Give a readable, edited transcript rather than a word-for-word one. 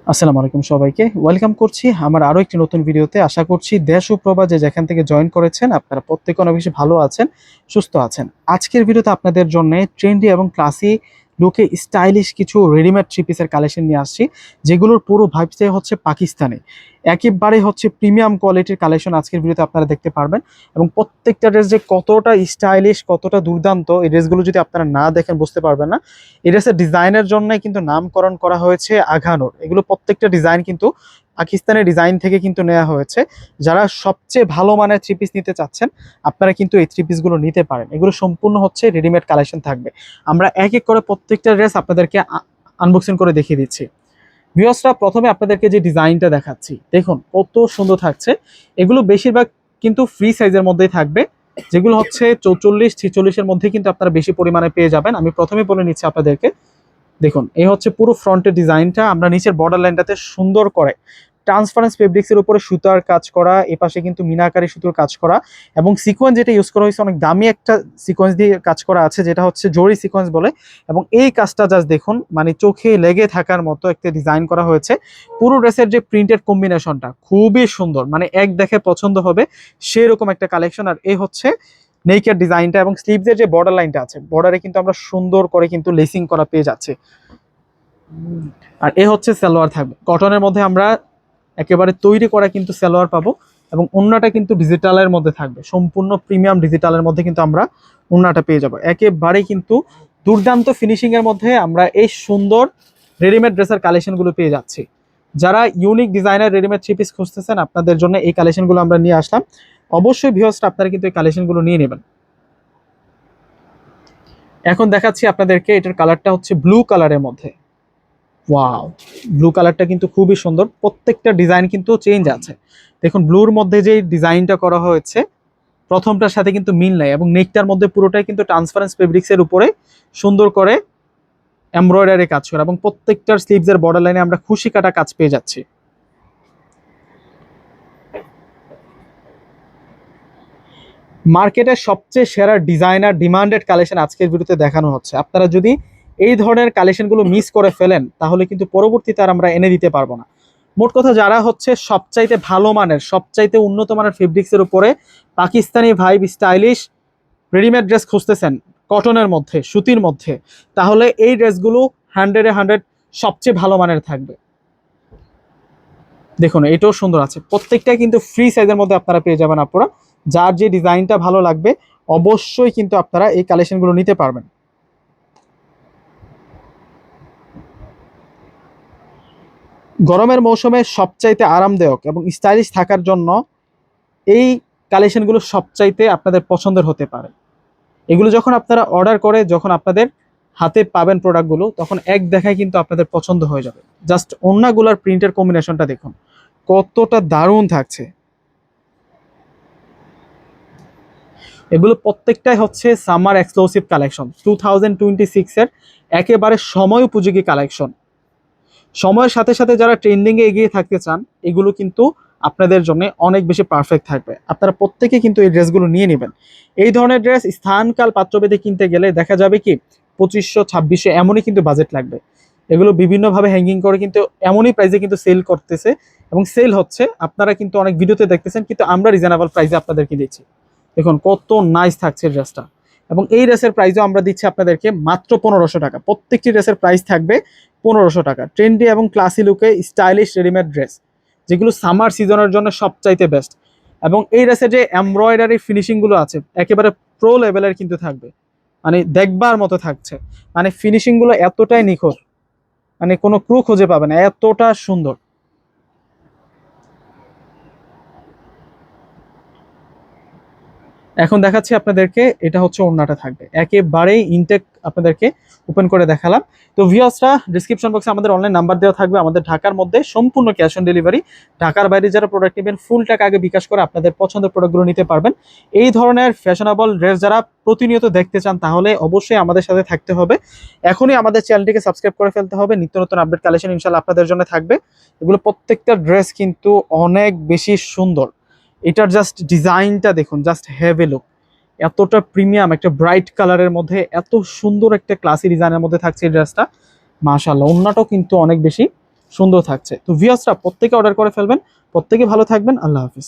আসসালামু আলাইকুম সবাইকে ওয়েলকাম করছি আমার আরো একটি নতুন ভিডিওতে। আশা করছি দেশ ও প্রবাসে যেখান থেকে জয়েন করেছেন আপনারা প্রত্যেকে অনেক বেশি ভালো আছেন, সুস্থ আছেন। আজকের ভিডিওতে আপনাদের জন্য ট্রেন্ডি এবং ক্লাসি লুকে স্টাইলিশ কিছু রেডিমেড থ্রি পিসের কালেকশন নিয়ে আসছি, যেগুলোর পুরো ভাইবসটাই হচ্ছে পাকিস্তানি। একেবারে হচ্ছে প্রিমিয়াম কোয়ালিটির কালেকশন আজকের ভিডিওতে আপনারা দেখতে পারবেন। এবং প্রত্যেকটা ড্রেস যে কতটা স্টাইলিশ, কতটা দুর্দান্ত, এই ড্রেসগুলো যদি আপনারা না দেখেন বুঝতে পারবেন না। এই ড্রেসের ডিজাইনের জন্য কিন্তু নামকরণ করা হয়েছে আঘানুর। এগুলো প্রত্যেকটা ডিজাইন কিন্তু পাকিস্তানের ডিজাইন থেকে কিন্তু নেওয়া হয়েছে। যারা সবচেয়ে ভালো মানের থ্রি পিস নিতে চাচ্ছেন আপনারা কিন্তু এই থ্রি পিসগুলো নিতে পারেন। এগুলো সম্পূর্ণ হচ্ছে রেডিমেড কালেকশন থাকবে। আমরা এক এক করে প্রত্যেকটা ড্রেস আপনাদেরকে আনবক্সিং করে দেখিয়ে দিচ্ছি। ভিউয়ার্সরা, প্রথমে আপনাদেরকে যে ডিজাইনটা দেখাচ্ছি দেখুন কত সুন্দর থাকছে। এগুলো বেশিরভাগ কিন্তু ফ্রি সাইজের মধ্যেই থাকবে, যেগুলো হচ্ছে 44-46-এর মধ্যে কিন্তু আপনারা বেশি পরিমাণে পেয়ে যাবেন। আমি প্রথমে বলে নিচ্ছি আপনাদেরকে, দেখুন এই হচ্ছে পুরো ফ্রন্টের ডিজাইনটা। আমরা নিচের বর্ডার লাইনটাতে সুন্দর করে ট্রান্সপারেন্স ফেব্রিক্সের উপরে সুতার কাজ করা, এপাশে কিন্তু মিনাকারি সুতোর কাজ করা, এবং সিকোয়েন্স যেটা ইউজ করা হয়েছে অনেক দামি একটা সিকোয়েন্স দিয়ে কাজ করা আছে, যেটা হচ্ছে জরি সিকোয়েন্স বলে। এবং এই কাজটা জাস্ট দেখুন, মানে চোখে লেগে থাকার মতো একটা ডিজাইন করা হয়েছে। পুরো ড্রেসের যে প্রিন্টেড কম্বিনেশনটা খুবই সুন্দর, মানে এক দেখে পছন্দ হবে সেরকম একটা কালেকশন। আর এই হচ্ছে নেকের ডিজাইনটা, এবং স্লিভসের যে বর্ডার লাইনটা আছে, বর্ডারে কিন্তু আমরা সুন্দর করে কিন্তু লেসিং করা পেয়ে যাচ্ছে। আর এ হচ্ছে সালোয়ার থাকবে কটনের মধ্যে, আমরা একেবারে তৈরি করা কিন্তু সালোয়ার পাবো। এবং ওন্নাটা কিন্তু ডিজিটালের মধ্যে থাকবে, সম্পূর্ণ প্রিমিয়াম ডিজিটালের মধ্যে কিন্তু আমরা ওন্নাটা পেয়ে যাবো। একেবারে কিন্তু দুর্দান্ত ফিনিশিং এর মধ্যে আমরা এই সুন্দর রেডিমেড ড্রেসের কালেকশনগুলো পেয়ে যাচ্ছি। যারা unique designer readymade three piece খুঁজতেছেন আপনাদের জন্য এই কালেকশনগুলো আমরা নিয়ে আসলাম। অবশ্যই ভিউয়ার্সরা আপনারা কিন্তু এই কালেকশনগুলো নিয়ে নেবেন। এখন দেখাচ্ছি আপনাদেরকে, এটার কালারটা হচ্ছে ব্লু কালারের মধ্যে। ওয়াও, ব্লু কালারটা কিন্তু খুবই সুন্দর। প্রত্যেকটা ডিজাইন কিন্তু চেঞ্জ আছে। দেখুন ব্লুর মধ্যে যে ডিজাইনটা করা হয়েছে প্রথমটার সাথে কিন্তু মিল নাই, এবং নেকটার মধ্যে পুরোটাই কিন্তু ট্রান্সপারেন্স ফেব্রিক্সের উপরে সুন্দর করে এমব্রয়ডারি কাজ করা, এবং প্রত্যেকটার স্লিভসের বর্ডার লাইনে আমরা খুশি কাটা কাজ পেয়ে যাচ্ছি। মার্কেটের সবচেয়ে সেরা ডিজাইনার ডিমান্ডেড কালেকশন আজকের ভিডিওতে দেখানো হচ্ছে। আপনারা যদি এই ধরনের কালেকশনগুলো মিস করে ফেলেন তাহলে কিন্তু পরবর্তীতে আর আমরা এনে দিতে পারবো না। মোট কথা, যারা হচ্ছে সবচাইতে ভালো মানের, সবচাইতে উন্নত মানের ফেব্রিক্সের উপরে Pakistani vibe stylish readymade dress খুঁজতেছেন কটনের মধ্যে, সুতির মধ্যে, তাহলে এই ড্রেসগুলো 100-100 সবচেয়ে ভালো মানের থাকবে। দেখুন এটাও সুন্দর আছে, প্রত্যেকটাই কিন্তু ফ্রি সাইজের মধ্যে আপনারা পেয়ে যাবেন। আপনারা যার যে ডিজাইনটা ভালো লাগবে অবশ্যই কিন্তু আপনারা এই কালেকশনগুলো নিতে পারবেন। গরমের মৌসুমে সবচাইতে আরামদায়ক এবং স্টাইলিশ থাকার জন্য এই কালেকশনগুলো সবচাইতে আপনাদের পছন্দের হতে পারে। এগুলো যখন আপনারা অর্ডার করে যখন আপনাদের হাতে পাবেন প্রোডাক্টগুলো, তখন এক দেখায় কিন্তু আপনাদের পছন্দ হয়ে যাবে। জাস্ট ওড়নাগুলোর প্রিন্টের কম্বিনেশনটা দেখুন কতটা দারুণ থাকছে। এগুলো প্রত্যেকটাই হচ্ছে সামার এক্সক্লুসিভ কালেকশন, 2026-এর একেবারে সময় উপযোগী কালেকশন। সময়ের সাথে সাথে যারা ট্রেন্ডিংয়ে এগিয়ে থাকতে চান এগুলো কিন্তু আপনাদের জন্য অনেক বেশি পারফেক্ট থাকবে। আপনারা প্রত্যেকে কিন্তু এই ড্রেসগুলো নিয়ে নেবেন। এই ধরনের ড্রেস স্থানকাল পাত্রভেদে কিনতে গেলে দেখা যাবে কি 2500-2600 এমনই কিন্তু বাজেট লাগবে। এগুলো বিভিন্নভাবে হ্যাঙ্গিং করে কিন্তু এমনই প্রাইসে কিন্তু সেল করতেছে এবং সেল হচ্ছে। আপনারা কিন্তু অনেক ভিডিওতে দেখতেছেন, কিন্তু আমরা রিজনেবল প্রাইসে আপনাদেরকে দিচ্ছি। দেখুন কত নাইস থাকছে ড্রেসটা। এবং এই ড্রেসের প্রাইসও আমরা দিচ্ছি আপনাদেরকে মাত্র 1500 টাকা। প্রত্যেকটি ড্রেসের প্রাইস থাকবে 1500 টাকা। ট্রেন্ডি এবং ক্লাসি লুকে স্টাইলিশ রেডিমেড ড্রেস, যেগুলো সামার সিজনের জন্য সবচাইতে বেস্ট। এবং এই ড্রেসের যে এমব্রয়ডারি ফিনিশিংগুলো আছে একেবারে প্রো লেভেলের কিন্তু থাকবে, মানে দেখবার মতো থাকছে। মানে ফিনিশিংগুলো এতটাই নিখুঁত, মানে কোনো ক্রু খুঁজে পাবে না, এতটা সুন্দর। এখন দেখাচ্ছি আপনাদেরকে, এটা হচ্ছে ওড়নাটা থাকবে একেবারেই ইনটেক, আপনাদেরকে ওপেন করে দেখালাম। তো ভিউয়ার্সরা, ডিসক্রিপশন বক্সে আমাদের অনলাইন নাম্বার দেওয়া থাকবে। আমাদের ঢাকার মধ্যে সম্পূর্ণ ক্যাশ অন ডেলিভারি। ঢাকার বাইরে যারা প্রোডাক্ট নেবেন ফুল টাকা আগে বিকাশ করে আপনাদের পছন্দের প্রোডাক্টগুলো নিতে পারবেন। এই ধরনের ফ্যাশনেবল ড্রেস যারা প্রতিনিয়ত দেখতে চান তাহলে অবশ্যই আমাদের সাথে থাকতে হবে। এখনই আমাদের চ্যানেলটিকে সাবস্ক্রাইব করে ফেলতে হবে। নিত্য নতুন আপডেট কালেকশন ইনশাল্লাহ আপনাদের জন্য থাকবে। এগুলো প্রত্যেকটা ড্রেস কিন্তু অনেক বেশি সুন্দর। এটার জাস্ট ডিজাইনটা দেখুন, জাস্ট হ্যাভ এ লুক। এতটা প্রিমিয়াম একটা ব্রাইট কালারের মধ্যে এত সুন্দর একটা ক্লাসি ডিজাইনের মধ্যে থাকছে এই ড্রেসটা। মাশাআল্লাহ, ওড়নাটাও কিন্তু অনেক বেশি সুন্দর থাকছে। তো ভিউয়ার্সরা প্রত্যেকে অর্ডার করে ফেলবেন, প্রত্যেকে ভালো থাকবেন, আল্লাহ হাফিজ।